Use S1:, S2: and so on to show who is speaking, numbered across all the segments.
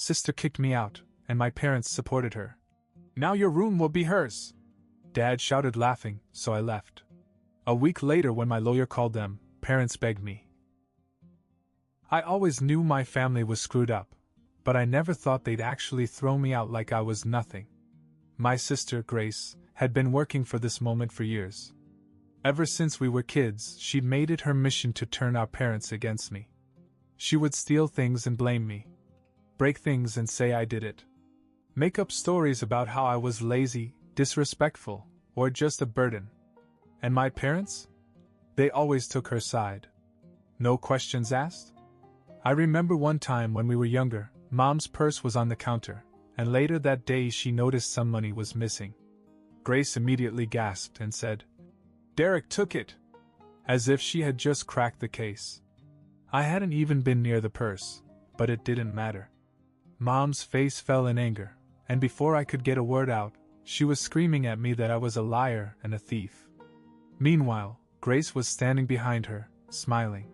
S1: Sister kicked me out, and my parents supported her. Now your room will be hers. Dad shouted laughing, so I left. A week later when my lawyer called them, parents begged me. I always knew my family was screwed up, but I never thought they'd actually throw me out like I was nothing. My sister, Grace, had been working for this moment for years. Ever since we were kids, she'd made it her mission to turn our parents against me. She would steal things and blame me. Break things and say I did it. Make up stories about how I was lazy, disrespectful, or just a burden. And my parents? They always took her side. No questions asked? I remember one time when we were younger, Mom's purse was on the counter, and later that day she noticed some money was missing. Grace immediately gasped and said, "Derek took it!" As if she had just cracked the case. I hadn't even been near the purse, but it didn't matter. Mom's face fell in anger, and before I could get a word out, she was screaming at me that I was a liar and a thief. Meanwhile, Grace was standing behind her, smiling.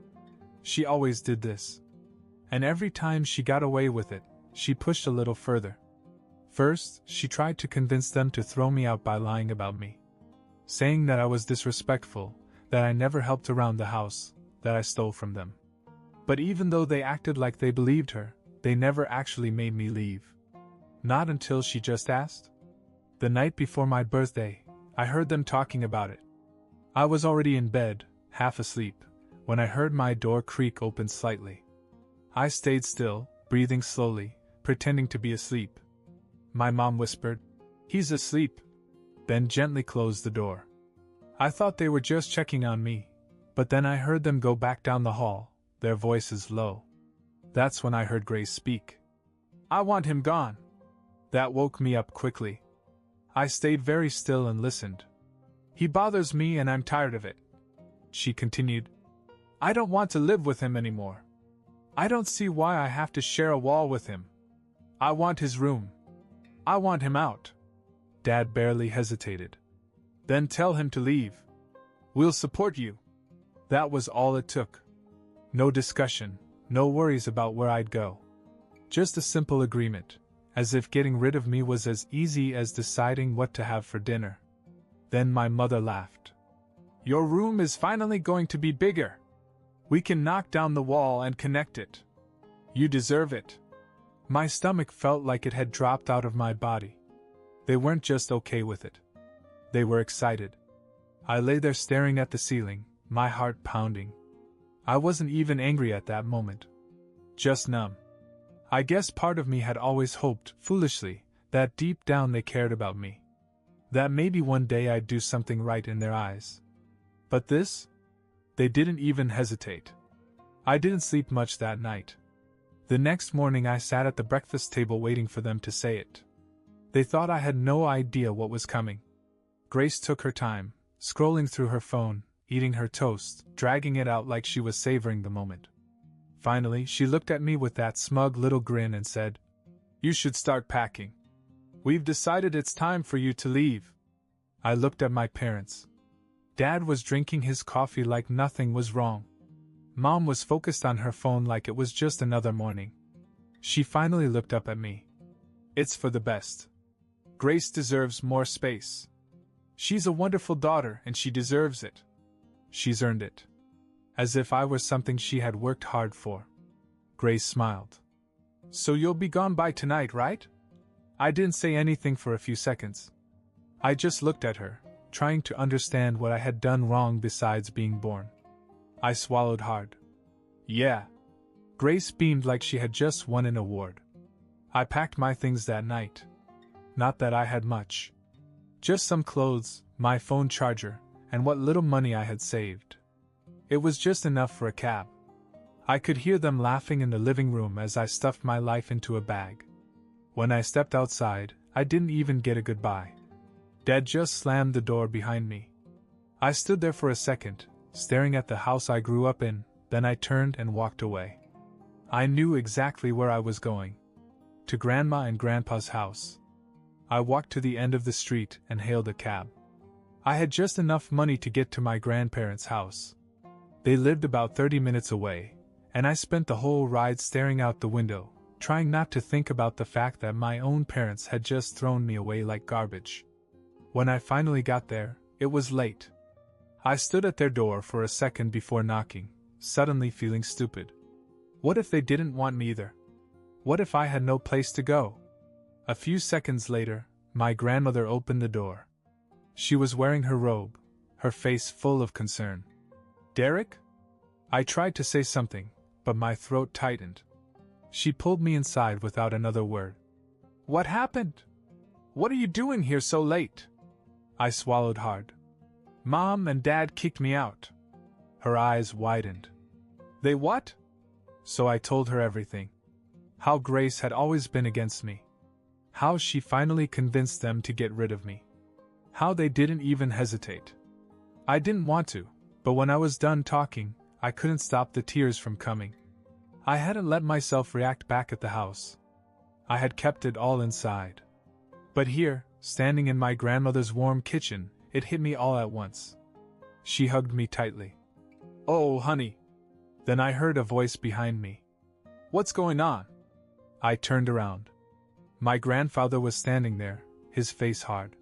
S1: She always did this. And every time she got away with it, she pushed a little further. First, she tried to convince them to throw me out by lying about me. Saying that I was disrespectful, that I never helped around the house, that I stole from them. But even though they acted like they believed her, they never actually made me leave. Not until she just asked. The night before my birthday, I heard them talking about it. I was already in bed, half asleep, when I heard my door creak open slightly. I stayed still, breathing slowly, pretending to be asleep. My mom whispered, "He's asleep," then gently closed the door. I thought they were just checking on me, but then I heard them go back down the hall, their voices low. That's when I heard Grace speak. "I want him gone." That woke me up quickly. I stayed very still and listened. "He bothers me and I'm tired of it," she continued. "I don't want to live with him anymore. I don't see why I have to share a wall with him. I want his room. I want him out." Dad barely hesitated. "Then tell him to leave. We'll support you." That was all it took. No discussion, no worries about where I'd go. Just a simple agreement, as if getting rid of me was as easy as deciding what to have for dinner. Then my mother laughed. "Your room is finally going to be bigger. We can knock down the wall and connect it. You deserve it." My stomach felt like it had dropped out of my body. They weren't just okay with it. They were excited. I lay there staring at the ceiling, my heart pounding. I wasn't even angry at that moment. Just numb. I guess part of me had always hoped, foolishly, that deep down they cared about me. That maybe one day I'd do something right in their eyes. But this? They didn't even hesitate. I didn't sleep much that night. The next morning I sat at the breakfast table waiting for them to say it. They thought I had no idea what was coming. Grace took her time, scrolling through her phone, eating her toast, dragging it out like she was savoring the moment. Finally, she looked at me with that smug little grin and said, "You should start packing. We've decided it's time for you to leave." I looked at my parents. Dad was drinking his coffee like nothing was wrong. Mom was focused on her phone like it was just another morning. She finally looked up at me. "It's for the best. Grace deserves more space. She's a wonderful daughter and she deserves it. She's earned it." As if I were something she had worked hard for. Grace smiled. "So you'll be gone by tonight, right?" I didn't say anything for a few seconds. I just looked at her, trying to understand what I had done wrong besides being born. I swallowed hard. "Yeah." Grace beamed like she had just won an award. I packed my things that night. Not that I had much. Just some clothes, my phone charger, and what little money I had saved. It was just enough for a cab. I could hear them laughing in the living room as I stuffed my life into a bag. When I stepped outside, I didn't even get a goodbye. Dad just slammed the door behind me. I stood there for a second, staring at the house I grew up in, then I turned and walked away. I knew exactly where I was going. To Grandma and Grandpa's house. I walked to the end of the street and hailed a cab. I had just enough money to get to my grandparents' house. They lived about 30 minutes away, and I spent the whole ride staring out the window, trying not to think about the fact that my own parents had just thrown me away like garbage. When I finally got there, it was late. I stood at their door for a second before knocking, suddenly feeling stupid. What if they didn't want me either? What if I had no place to go? A few seconds later, my grandmother opened the door. She was wearing her robe, her face full of concern. "Derek?" I tried to say something, but my throat tightened. She pulled me inside without another word. "What happened? What are you doing here so late?" I swallowed hard. "Mom and Dad kicked me out." Her eyes widened. "They what?" So I told her everything. How Grace had always been against me. How she finally convinced them to get rid of me. How they didn't even hesitate. I didn't want to, but when I was done talking, I couldn't stop the tears from coming. I hadn't let myself react back at the house. I had kept it all inside. But here, standing in my grandmother's warm kitchen, it hit me all at once. She hugged me tightly. "Oh, honey." Then I heard a voice behind me. "What's going on?" I turned around. My grandfather was standing there, his face hard.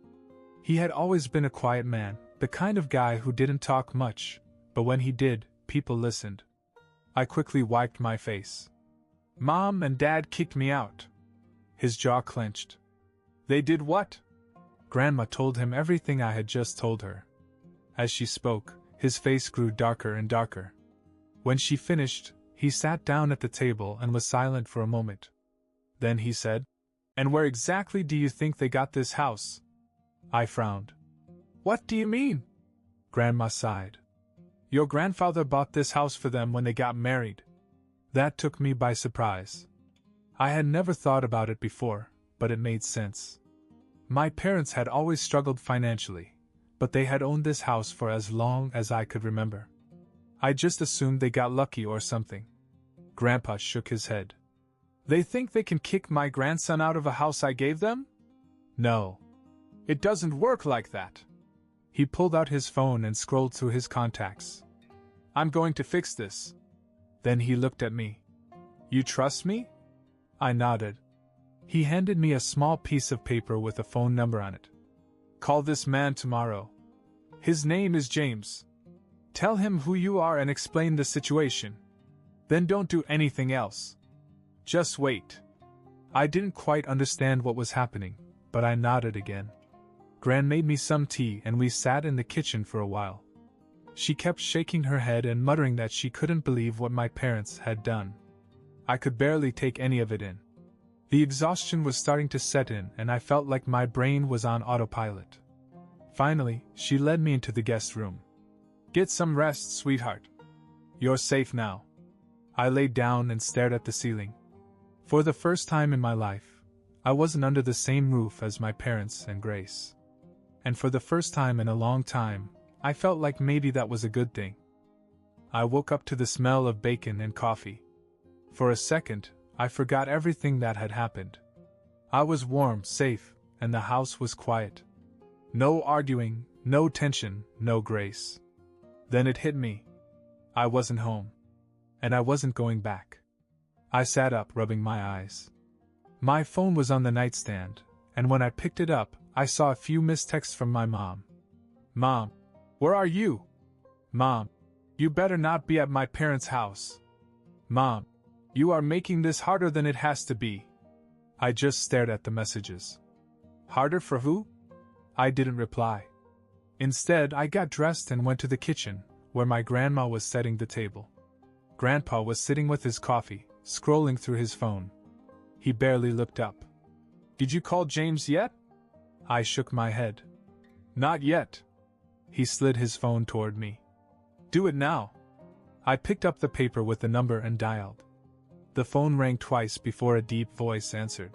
S1: He had always been a quiet man, the kind of guy who didn't talk much, but when he did, people listened. I quickly wiped my face. "Mom and Dad kicked me out." His jaw clenched. "They did what?" Grandma told him everything I had just told her. As she spoke, his face grew darker and darker. When she finished, he sat down at the table and was silent for a moment. Then he said, "And where exactly do you think they got this house?" I frowned. "What do you mean?" Grandma sighed. "Your grandfather bought this house for them when they got married." That took me by surprise. I had never thought about it before, but it made sense. My parents had always struggled financially, but they had owned this house for as long as I could remember. I just assumed they got lucky or something. Grandpa shook his head. "They think they can kick my grandson out of a house I gave them? No. It doesn't work like that." He pulled out his phone and scrolled through his contacts. "I'm going to fix this." Then he looked at me. "You trust me?" I nodded. He handed me a small piece of paper with a phone number on it. "Call this man tomorrow. His name is James. Tell him who you are and explain the situation. Then don't do anything else. Just wait." I didn't quite understand what was happening, but I nodded again. Gran made me some tea and we sat in the kitchen for a while. She kept shaking her head and muttering that she couldn't believe what my parents had done. I could barely take any of it in. The exhaustion was starting to set in and I felt like my brain was on autopilot. Finally, she led me into the guest room. "Get some rest, sweetheart. You're safe now." I laid down and stared at the ceiling. For the first time in my life, I wasn't under the same roof as my parents and Grace. And for the first time in a long time, I felt like maybe that was a good thing. I woke up to the smell of bacon and coffee. For a second, I forgot everything that had happened. I was warm, safe, and the house was quiet. No arguing, no tension, no Grace. Then it hit me. I wasn't home. And I wasn't going back. I sat up, rubbing my eyes. My phone was on the nightstand, and when I picked it up, I saw a few missed texts from my mom. "Mom, where are you? Mom, you better not be at my parents' house. Mom, you are making this harder than it has to be." I just stared at the messages. Harder for who? I didn't reply. Instead, I got dressed and went to the kitchen, where my grandma was setting the table. Grandpa was sitting with his coffee, scrolling through his phone. He barely looked up. "Did you call James yet?" I shook my head. "Not yet." He slid his phone toward me. "Do it now." I picked up the paper with the number and dialed. The phone rang twice before a deep voice answered.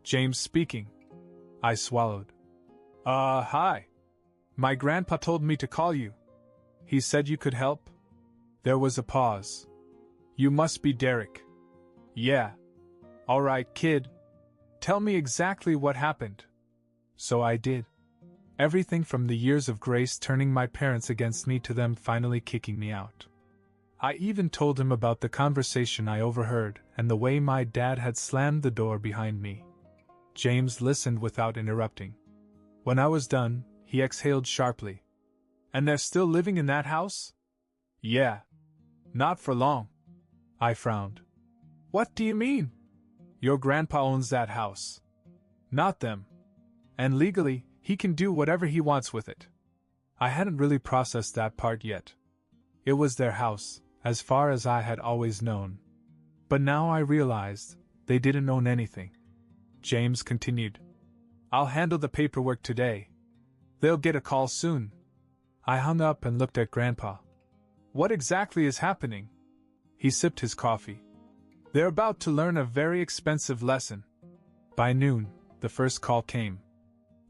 S1: "James speaking." I swallowed. Hi. My grandpa told me to call you. He said you could help?" There was a pause. "You must be Derek." "Yeah." "All right, kid. Tell me exactly what happened." So I did. Everything from the years of Grace turning my parents against me to them finally kicking me out. I even told him about the conversation I overheard and the way my dad had slammed the door behind me. James listened without interrupting. When I was done, he exhaled sharply. And they're still living in that house? Yeah. Not for long. I frowned. What do you mean? Your grandpa owns that house. Not them. And legally, he can do whatever he wants with it. I hadn't really processed that part yet. It was their house, as far as I had always known. But now I realized they didn't own anything. James continued. I'll handle the paperwork today. They'll get a call soon. I hung up and looked at Grandpa. What exactly is happening? He sipped his coffee. They're about to learn a very expensive lesson. By noon, the first call came.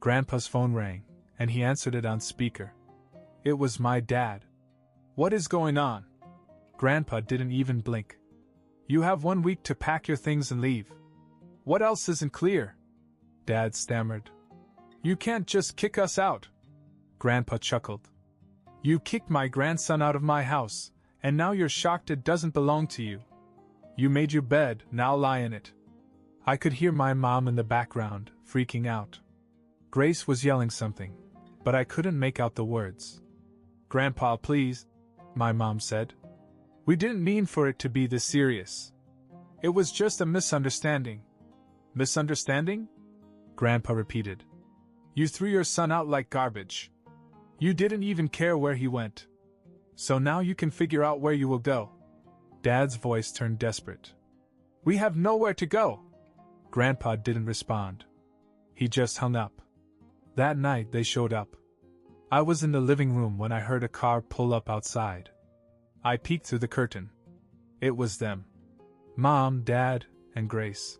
S1: Grandpa's phone rang, and he answered it on speaker. It was my dad. What is going on? Grandpa didn't even blink. You have 1 week to pack your things and leave. What else isn't clear? Dad stammered. You can't just kick us out. Grandpa chuckled. You kicked my grandson out of my house, and now you're shocked it doesn't belong to you. You made your bed, now lie in it. I could hear my mom in the background, freaking out. Grace was yelling something, but I couldn't make out the words. Grandpa, please, my mom said. We didn't mean for it to be this serious. It was just a misunderstanding. Misunderstanding? Grandpa repeated. You threw your son out like garbage. You didn't even care where he went. So now you can figure out where you will go. Dad's voice turned desperate. We have nowhere to go. Grandpa didn't respond. He just hung up. That night they showed up. I was in the living room when I heard a car pull up outside. I peeked through the curtain. It was them. Mom, Dad, and Grace.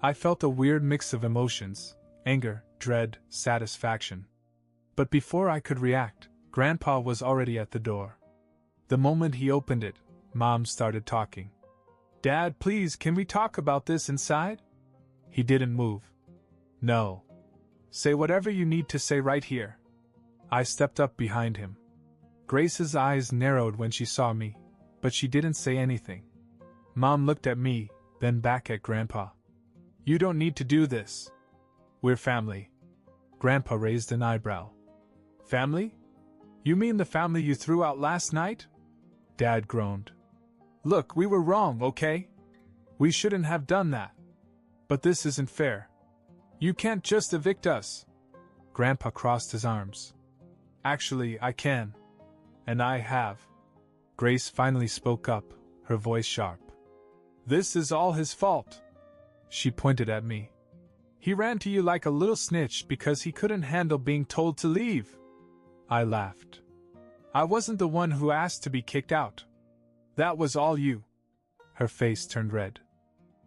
S1: I felt a weird mix of emotions, anger, dread, satisfaction. But before I could react, Grandpa was already at the door. The moment he opened it, Mom started talking. Dad, please, can we talk about this inside? He didn't move. No. Say whatever you need to say right here. I stepped up behind him. Grace's eyes narrowed when she saw me, but she didn't say anything. Mom looked at me, then back at Grandpa. You don't need to do this. We're family. Grandpa raised an eyebrow. Family? You mean the family you threw out last night? Dad groaned. Look, we were wrong, okay? We shouldn't have done that. But this isn't fair. You can't just evict us. Grandpa crossed his arms. Actually, I can. And I have. Grace finally spoke up, her voice sharp. This is all his fault. She pointed at me. He ran to you like a little snitch because he couldn't handle being told to leave. I laughed. I wasn't the one who asked to be kicked out. That was all you. Her face turned red.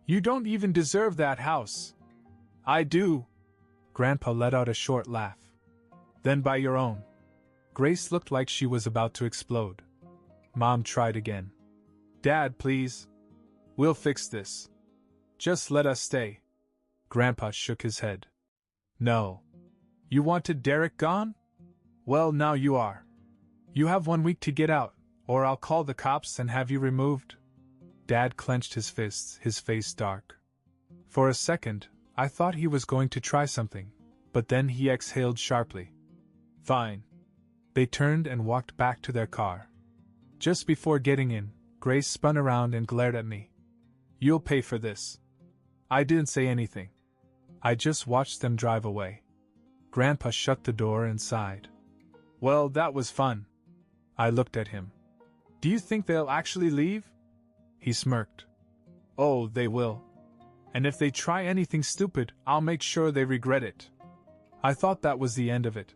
S1: You don't even deserve that house. I do. Grandpa let out a short laugh. Then by your own. Grace looked like she was about to explode. Mom tried again. Dad, please. We'll fix this. Just let us stay. Grandpa shook his head. No. You wanted Derek gone? Well, now you are. You have 1 week to get out, or I'll call the cops and have you removed. Dad clenched his fists, his face dark. For a second, I thought he was going to try something, but then he exhaled sharply. Fine. They turned and walked back to their car. Just before getting in, Grace spun around and glared at me. You'll pay for this. I didn't say anything. I just watched them drive away. Grandpa shut the door and sighed. Well, that was fun. I looked at him. Do you think they'll actually leave? He smirked. Oh, they will. And if they try anything stupid, I'll make sure they regret it. I thought that was the end of it.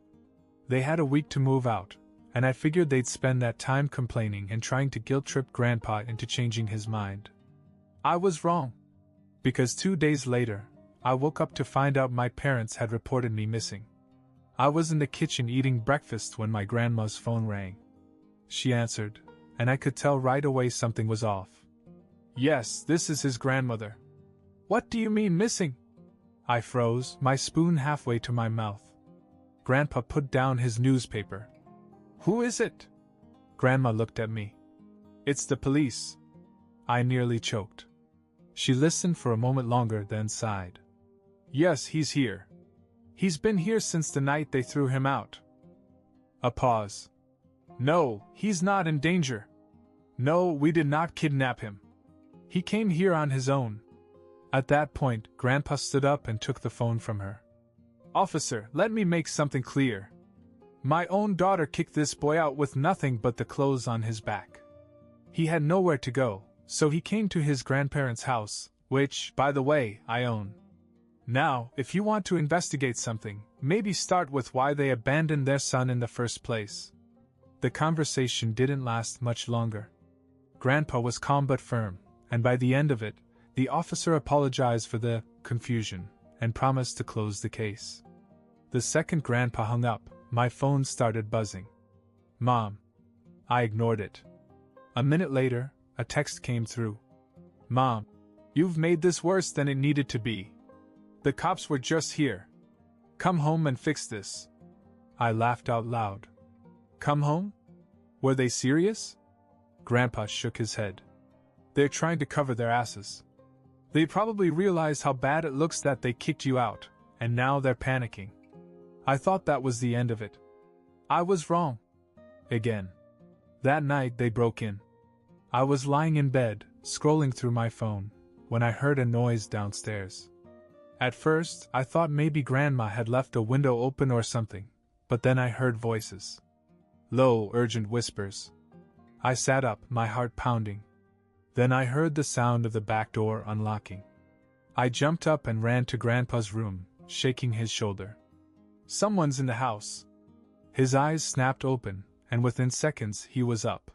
S1: They had a week to move out, and I figured they'd spend that time complaining and trying to guilt-trip Grandpa into changing his mind. I was wrong. Because 2 days later, I woke up to find out my parents had reported me missing. I was in the kitchen eating breakfast when my grandma's phone rang. She answered, and I could tell right away something was off. Yes, this is his grandmother. What do you mean missing? I froze, my spoon halfway to my mouth. Grandpa put down his newspaper. Who is it? Grandma looked at me. It's the police. I nearly choked. She listened for a moment longer, then sighed. Yes, he's here. He's been here since the night they threw him out. A pause. No, he's not in danger. No, we did not kidnap him. He came here on his own. At that point, Grandpa stood up and took the phone from her. Officer, let me make something clear. My own daughter kicked this boy out with nothing but the clothes on his back. He had nowhere to go, so he came to his grandparents' house, which, by the way, I own. Now, if you want to investigate something, maybe start with why they abandoned their son in the first place. The conversation didn't last much longer. Grandpa was calm but firm, and by the end of it, the officer apologized for the confusion and promised to close the case. The second Grandpa hung up, my phone started buzzing. Mom. I ignored it. A minute later, a text came through. Mom, you've made this worse than it needed to be. The cops were just here. Come home and fix this. I laughed out loud. Come home? Were they serious? Grandpa shook his head. They're trying to cover their asses. They probably realize how bad it looks that they kicked you out, and now they're panicking. I thought that was the end of it. I was wrong. Again. That night they broke in. I was lying in bed, scrolling through my phone, when I heard a noise downstairs. At first, I thought maybe Grandma had left a window open or something, but then I heard voices. Low, urgent whispers. I sat up, my heart pounding. Then I heard the sound of the back door unlocking. I jumped up and ran to Grandpa's room, shaking his shoulder. Someone's in the house. His eyes snapped open, and within seconds he was up.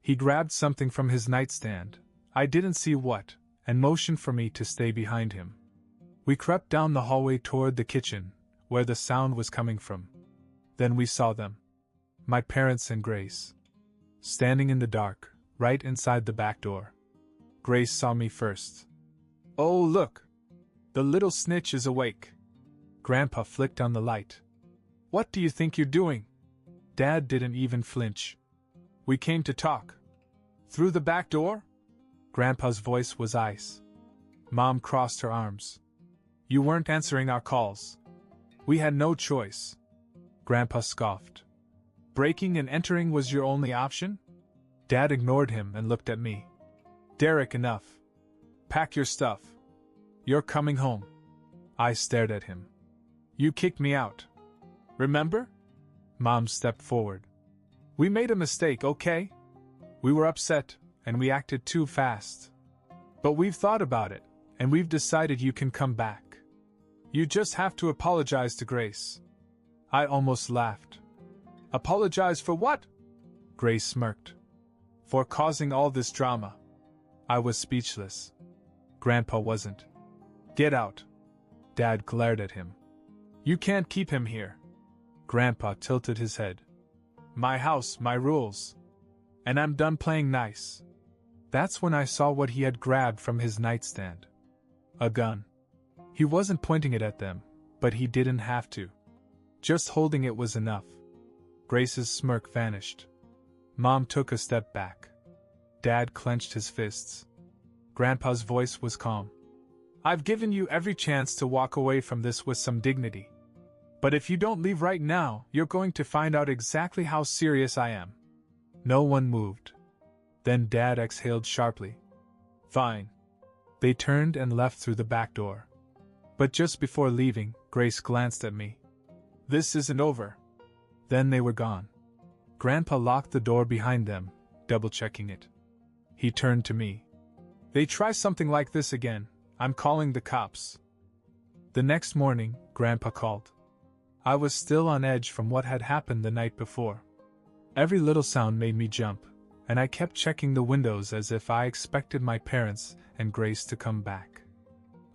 S1: He grabbed something from his nightstand, I didn't see what, and motioned for me to stay behind him. We crept down the hallway toward the kitchen, where the sound was coming from. Then we saw them. My parents and Grace. Standing in the dark, right inside the back door. Grace saw me first. Oh, look! The little snitch is awake. Grandpa flicked on the light. What do you think you're doing? Dad didn't even flinch. We came to talk. Through the back door? Grandpa's voice was ice. Mom crossed her arms. You weren't answering our calls. We had no choice. Grandpa scoffed. Breaking and entering was your only option? Dad ignored him and looked at me. Derek, enough. Pack your stuff. You're coming home. I stared at him. You kicked me out. Remember? Mom stepped forward. We made a mistake, okay? We were upset, and we acted too fast. But we've thought about it, and we've decided you can come back. You just have to apologize to Grace. I almost laughed. Apologize for what? Grace smirked. For causing all this drama. I was speechless. Grandpa wasn't. Get out. Dad glared at him. You can't keep him here. Grandpa tilted his head. My house, my rules. And I'm done playing nice. That's when I saw what he had grabbed from his nightstand. A gun. He wasn't pointing it at them, but he didn't have to. Just holding it was enough. Grace's smirk vanished. Mom took a step back. Dad clenched his fists. Grandpa's voice was calm. I've given you every chance to walk away from this with some dignity. But if you don't leave right now, you're going to find out exactly how serious I am. No one moved. Then Dad exhaled sharply. Fine. They turned and left through the back door. But just before leaving, Grace glanced at me. This isn't over. Then they were gone. Grandpa locked the door behind them, double-checking it. He turned to me. They try something like this again, I'm calling the cops. The next morning, Grandpa called. I was still on edge from what had happened the night before. Every little sound made me jump, and I kept checking the windows as if I expected my parents and Grace to come back.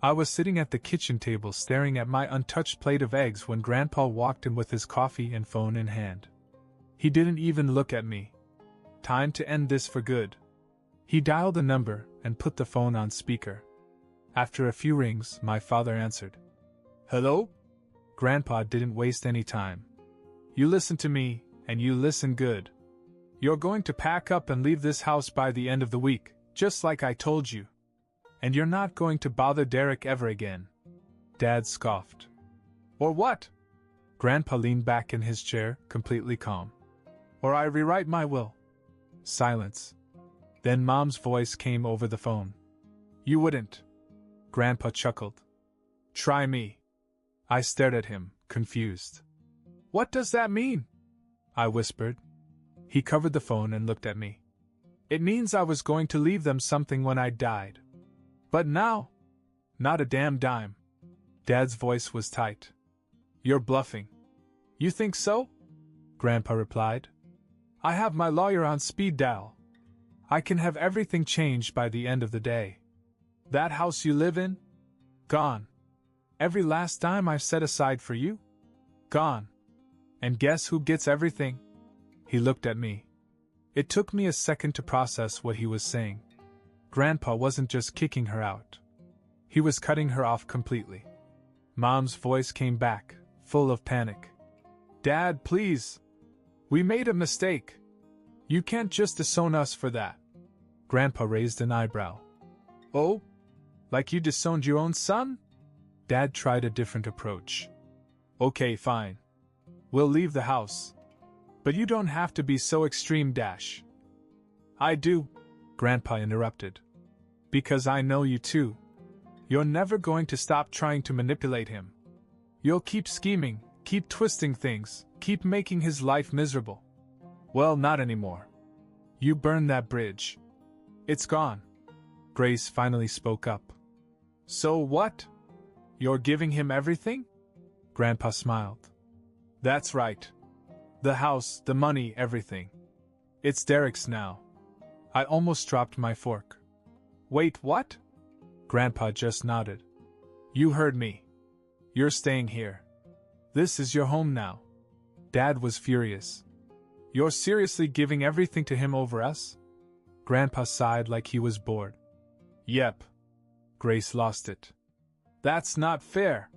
S1: I was sitting at the kitchen table staring at my untouched plate of eggs when Grandpa walked in with his coffee and phone in hand. He didn't even look at me. Time to end this for good. He dialed a number and put the phone on speaker. After a few rings, my father answered. Hello? Grandpa didn't waste any time. You listen to me, and you listen good. You're going to pack up and leave this house by the end of the week, just like I told you. And you're not going to bother Derek ever again? Dad scoffed. Or what? Grandpa leaned back in his chair, completely calm. Or I rewrite my will. Silence. Then Mom's voice came over the phone. You wouldn't. Grandpa chuckled. Try me. I stared at him, confused. What does that mean? I whispered. He covered the phone and looked at me. It means I was going to leave them something when I died. But now? Not a damn dime. Dad's voice was tight. You're bluffing. You think so? Grandpa replied. I have my lawyer on speed dial. I can have everything changed by the end of the day. That house you live in? Gone. Every last dime I've set aside for you? Gone. And guess who gets everything? He looked at me. It took me a second to process what he was saying. Grandpa wasn't just kicking her out. He was cutting her off completely. Mom's voice came back, full of panic. Dad, please. We made a mistake. You can't just disown us for that. Grandpa raised an eyebrow. Oh? Like you disowned your own son? Dad tried a different approach. Okay, fine. We'll leave the house. But you don't have to be so extreme, Dash. I do, Grandpa interrupted. Because I know you too. You're never going to stop trying to manipulate him. You'll keep scheming, keep twisting things, keep making his life miserable. Well, not anymore. You burned that bridge. It's gone. Grace finally spoke up. So what? You're giving him everything? Grandpa smiled. That's right. The house, the money, everything. It's Derek's now. I almost dropped my fork. Wait, what? Grandpa just nodded. You heard me. You're staying here. This is your home now. Dad was furious. You're seriously giving everything to him over us? Grandpa sighed like he was bored. Yep. Grace lost it. That's not fair.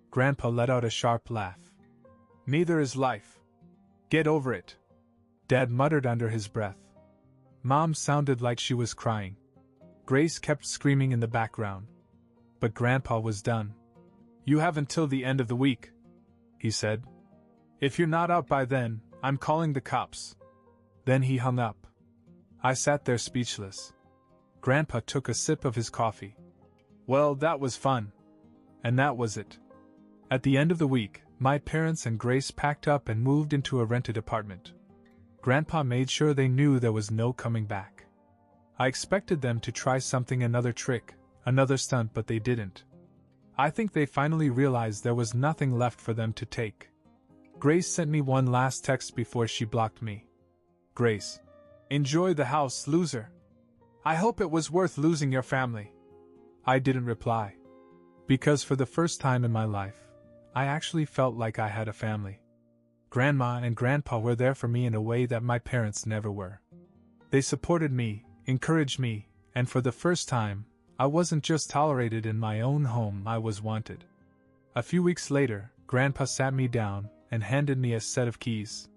S1: Grandpa let out a sharp laugh. Neither is life. Get over it. Dad muttered under his breath. Mom sounded like she was crying. Grace kept screaming in the background. But Grandpa was done. You have until the end of the week, he said. If you're not out by then, I'm calling the cops. Then he hung up. I sat there speechless. Grandpa took a sip of his coffee. Well, that was fun. And that was it. At the end of the week, my parents and Grace packed up and moved into a rented apartment. Grandpa made sure they knew there was no coming back. I expected them to try another trick, another stunt, but they didn't. I think they finally realized there was nothing left for them to take. Grace sent me one last text before she blocked me. Grace. Enjoy the house, loser. I hope it was worth losing your family. I didn't reply. Because for the first time in my life, I actually felt like I had a family. Grandma and Grandpa were there for me in a way that my parents never were. They supported me, encouraged me, and for the first time, I wasn't just tolerated in my own home, I was wanted. A few weeks later, Grandpa sat me down and handed me a set of keys.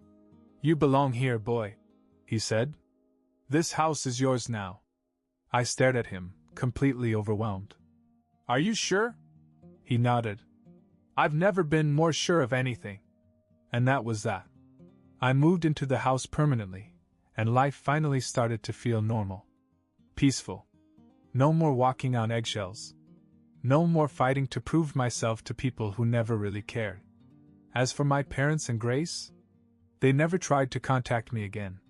S1: You belong here, boy, he said. This house is yours now. I stared at him, completely overwhelmed. Are you sure? He nodded. I've never been more sure of anything. And that was that. I moved into the house permanently, and life finally started to feel normal. Peaceful. No more walking on eggshells. No more fighting to prove myself to people who never really cared. As for my parents and Grace, they never tried to contact me again.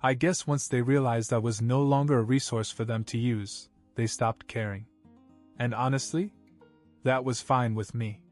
S1: I guess once they realized I was no longer a resource for them to use, they stopped caring. And honestly, that was fine with me.